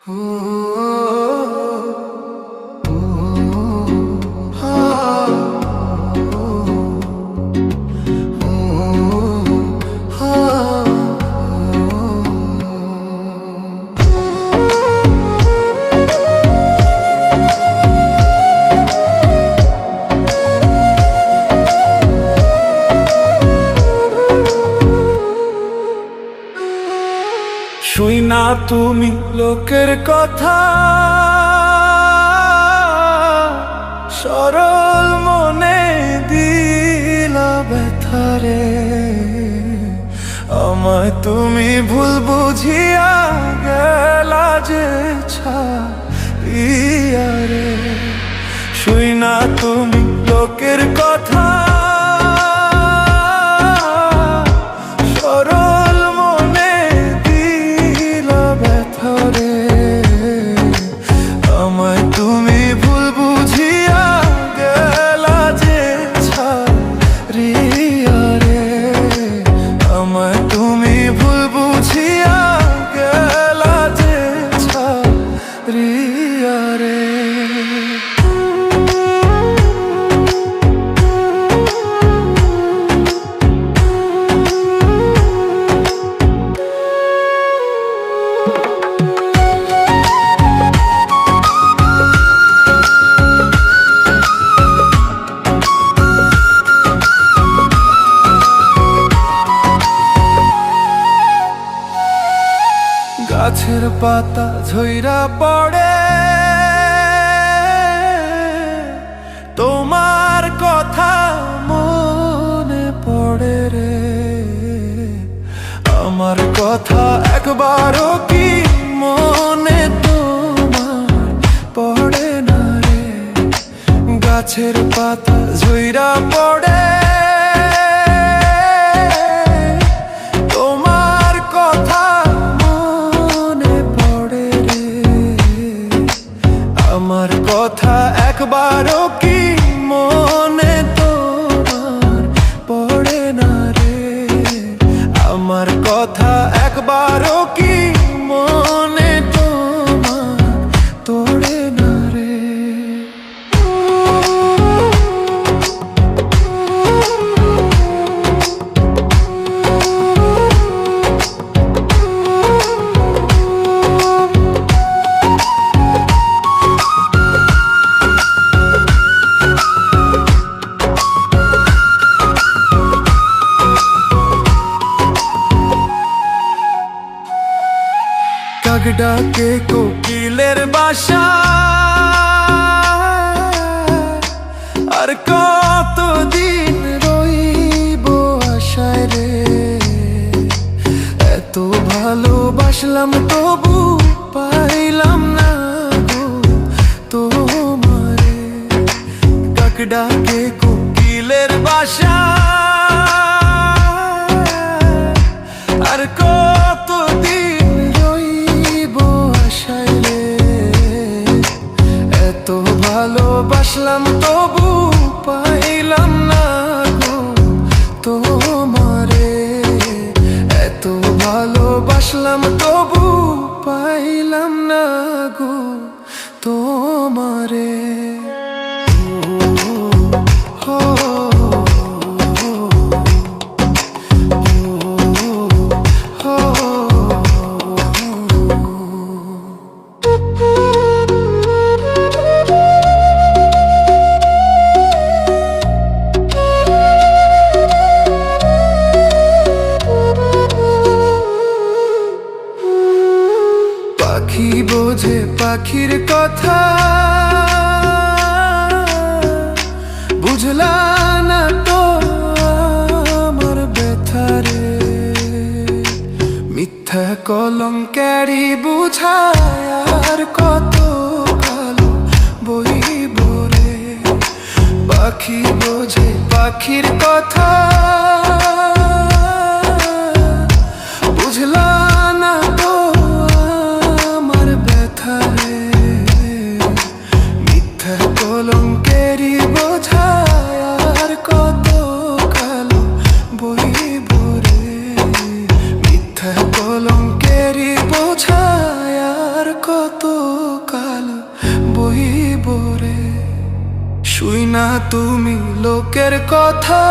শুই না তুমি লোকের কথা, সরল মনে দিলা ব্যথারে। আমায় তুমি ভুল বুঝিয়া গেলা যে ছাড়িয়া রে। শুই না তুমি লোকের কথা, সরল মনে দিলা ব্যথারে। আমায় তুমি ভুল বুঝিয়া গেলা যে ছাড়িয়া রে। আমায় তুমি ভুল বুঝিয়া গেলা যে ছাড়িয়া রে। গাছের পাতা ঝইরা পড়ে, তোমার কথা মনে পড়ে রে। আমার কথা একবারও কি মনে তোমার পড়ে না রে। গাছের পাতা ঝইরা পড়ে, আমার কথা একবারও কি মনে তোমার পড়ে না রে। আমার কথা একবারও কি মনে তোমার তোড়ে না রে। কাক ডাকে কোকিলের বাসা, আর কতদিন রইব আশায় রে। এত ভালোবাসলাম তবু পাইলাম না গো তোমারে। কাক ডাকে কোকিলের বাসা, আর কতদিন ভালোবাসলাম তবু পাইলাম না গো তোমারে। এত ভালোবাসলাম তবু পাইলাম না গো তোমারে। পাখি বোঝে পাখির কথা, বুঝলা না তো আমার ব্যথারে। মিথ্যা কলঙ্কেরই বুঝায় আর কত কালো বইব রে। পাখি বোঝে পাখির কথা, বুঝলা না তো আমার ব্যথারে। মিথ্যা কলঙ্কেরই বোঝায় আর কত কালো বইব রে। মিথ্যা কলঙ্কেরই বোঝায় আর কত কাল বহিব রে। শুই না তুমি লোকের কথা,